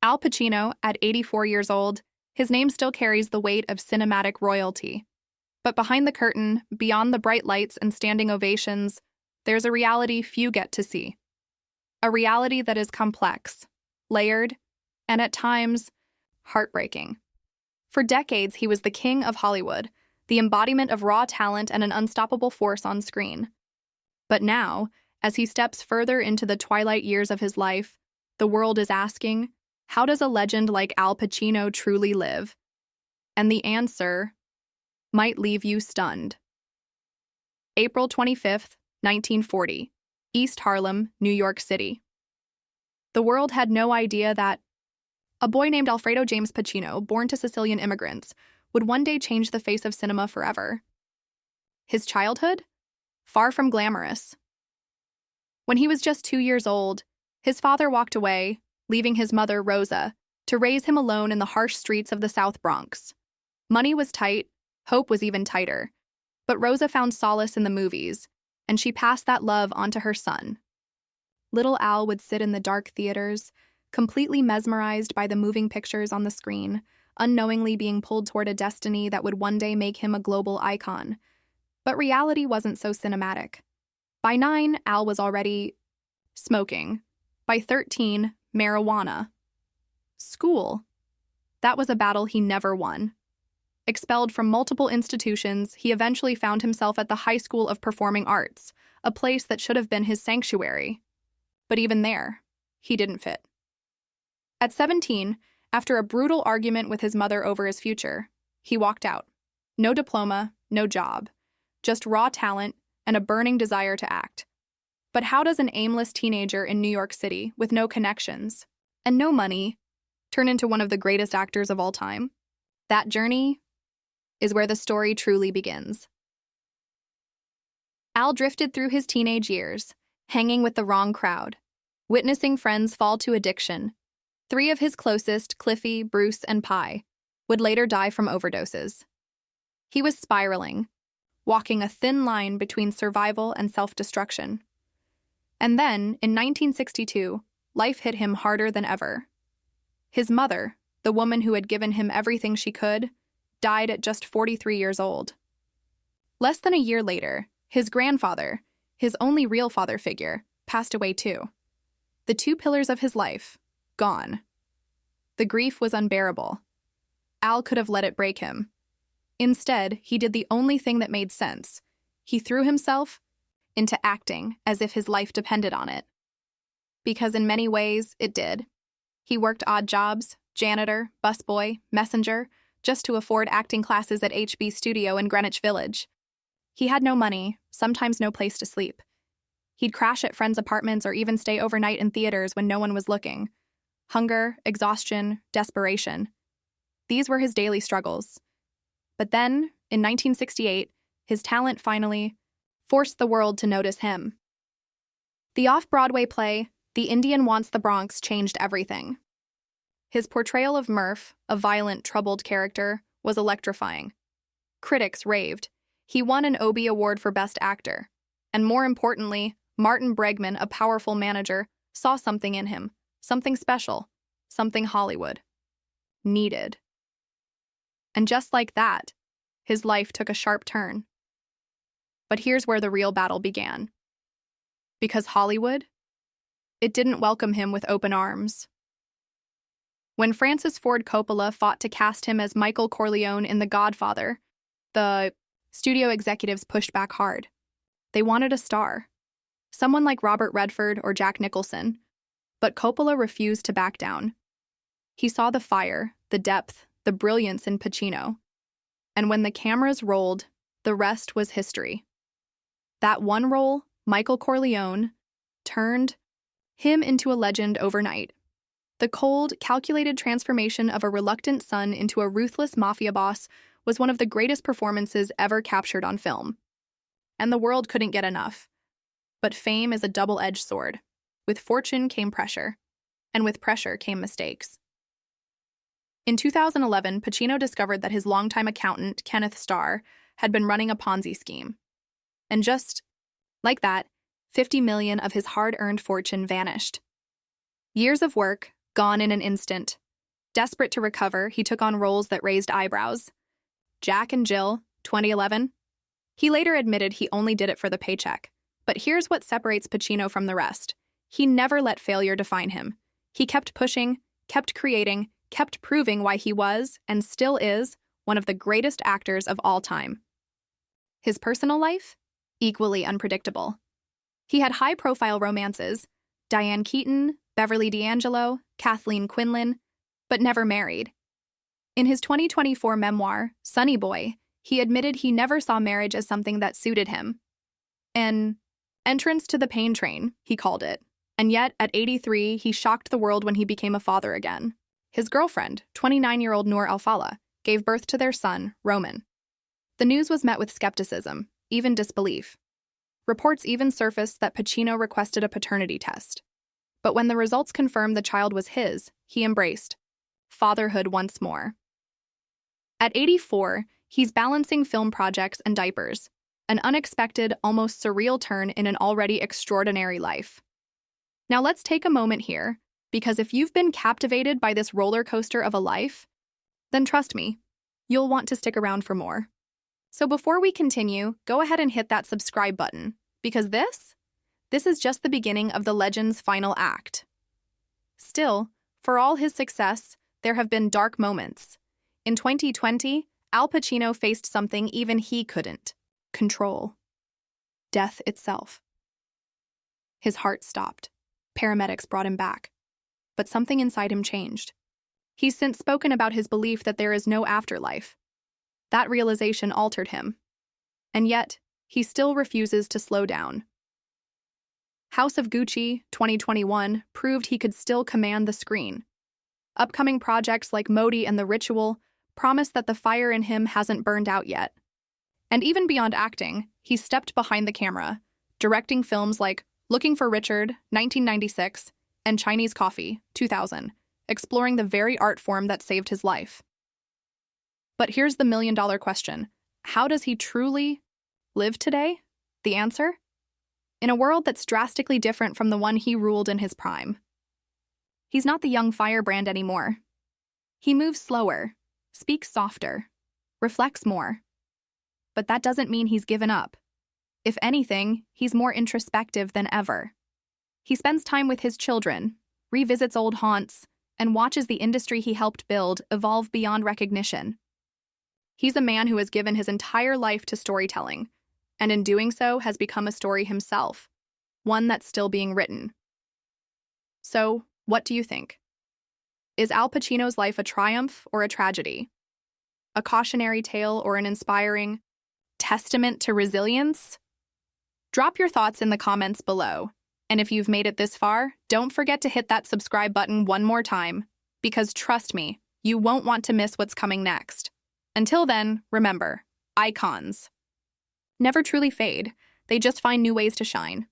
Al Pacino, at 84 years old, his name still carries the weight of cinematic royalty. But behind the curtain, beyond the bright lights and standing ovations, there's a reality few get to see. A reality that is complex, layered, and at times, heartbreaking. For decades, he was the king of Hollywood, the embodiment of raw talent and an unstoppable force on screen. But now, as he steps further into the twilight years of his life, the world is asking, how does a legend like Al Pacino truly live? And the answer might leave you stunned. April 25th, 1940, East Harlem, New York City. The world had no idea that a boy named Alfredo James Pacino, born to Sicilian immigrants, would one day change the face of cinema forever. His childhood? Far from glamorous. When he was just 2 years old, his father walked away, leaving his mother, Rosa, to raise him alone in the harsh streets of the South Bronx. Money was tight, hope was even tighter, but Rosa found solace in the movies, and she passed that love on to her son. Little Al would sit in the dark theaters, completely mesmerized by the moving pictures on the screen, unknowingly being pulled toward a destiny that would one day make him a global icon. But reality wasn't so cinematic. By 9, Al was already smoking. By 13, marijuana. School. That was a battle he never won. Expelled from multiple institutions, he eventually found himself at the High School of Performing Arts, a place that should have been his sanctuary. But even there, he didn't fit. At 17, after a brutal argument with his mother over his future, he walked out. No diploma, no job, just raw talent and a burning desire to act. But how does an aimless teenager in New York City, with no connections and no money, turn into one of the greatest actors of all time? That journey is where the story truly begins. Al drifted through his teenage years, hanging with the wrong crowd, witnessing friends fall to addiction. 3 of his closest, Cliffy, Bruce, and Pye, would later die from overdoses. He was spiraling, walking a thin line between survival and self-destruction. And then, in 1962, life hit him harder than ever. His mother, the woman who had given him everything she could, died at just 43 years old. Less than a year later, his grandfather, his only real father figure, passed away too. The 2 pillars of his life, gone. The grief was unbearable. Al could have let it break him. Instead, he did the only thing that made sense. He threw himself into acting as if his life depended on it. Because in many ways, it did. He worked odd jobs, janitor, busboy, messenger, just to afford acting classes at HB Studio in Greenwich Village. He had no money, sometimes no place to sleep. He'd crash at friends' apartments or even stay overnight in theaters when no one was looking. Hunger, exhaustion, desperation. These were his daily struggles. But then, in 1968, his talent finally forced the world to notice him. The off-Broadway play, The Indian Wants the Bronx, changed everything. His portrayal of Murph, a violent, troubled character, was electrifying. Critics raved. He won an Obie Award for Best Actor. And more importantly, Martin Bregman, a powerful manager, saw something in him. Something special, something Hollywood needed. And just like that, his life took a sharp turn. But here's where the real battle began. Because Hollywood, it didn't welcome him with open arms. When Francis Ford Coppola fought to cast him as Michael Corleone in The Godfather, the studio executives pushed back hard. They wanted a star, someone like Robert Redford or Jack Nicholson. But Coppola refused to back down. He saw the fire, the depth, the brilliance in Pacino. And when the cameras rolled, the rest was history. That one role, Michael Corleone, turned him into a legend overnight. The cold, calculated transformation of a reluctant son into a ruthless mafia boss was one of the greatest performances ever captured on film. And the world couldn't get enough. But fame is a double-edged sword. With fortune came pressure, and with pressure came mistakes. In 2011, Pacino discovered that his longtime accountant, Kenneth Starr, had been running a Ponzi scheme. And just like that, $50 million of his hard-earned fortune vanished. Years of work, gone in an instant. Desperate to recover, he took on roles that raised eyebrows. Jack and Jill, 2011. He later admitted he only did it for the paycheck. But here's what separates Pacino from the rest. He never let failure define him. He kept pushing, kept creating, kept proving why he was, and still is, one of the greatest actors of all time. His personal life? Equally unpredictable. He had high-profile romances, Diane Keaton, Beverly D'Angelo, Kathleen Quinlan, but never married. In his 2024 memoir, Sonny Boy, he admitted he never saw marriage as something that suited him. An entrance to the pain train, he called it. And yet, at 83, he shocked the world when he became a father again. His girlfriend, 29-year-old Noor Alfallah, gave birth to their son, Roman. The news was met with skepticism, even disbelief. Reports even surfaced that Pacino requested a paternity test. But when the results confirmed the child was his, he embraced fatherhood once more. At 84, he's balancing film projects and diapers, an unexpected, almost surreal turn in an already extraordinary life. Now let's take a moment here, because if you've been captivated by this roller coaster of a life, then trust me, you'll want to stick around for more. So before we continue, go ahead and hit that subscribe button, because this is just the beginning of the legend's final act. Still, for all his success, there have been dark moments. In 2020, Al Pacino faced something even he couldn't control: death itself. His heart stopped. Paramedics brought him back. But something inside him changed. He's since spoken about his belief that there is no afterlife. That realization altered him. And yet, he still refuses to slow down. House of Gucci, 2021, proved he could still command the screen. Upcoming projects like Modi and The Ritual promise that the fire in him hasn't burned out yet. And even beyond acting, he stepped behind the camera, directing films like Looking for Richard, 1996, and Chinese Coffee, 2000, exploring the very art form that saved his life. But here's the million-dollar question. How does he truly live today? The answer? In a world that's drastically different from the one he ruled in his prime. He's not the young firebrand anymore. He moves slower, speaks softer, reflects more. But that doesn't mean he's given up. If anything, he's more introspective than ever. He spends time with his children, revisits old haunts, and watches the industry he helped build evolve beyond recognition. He's a man who has given his entire life to storytelling, and in doing so has become a story himself, one that's still being written. So, what do you think? Is Al Pacino's life a triumph or a tragedy? A cautionary tale or an inspiring testament to resilience? Drop your thoughts in the comments below. And if you've made it this far, don't forget to hit that subscribe button one more time, because trust me, you won't want to miss what's coming next. Until then, remember, icons never truly fade, they just find new ways to shine.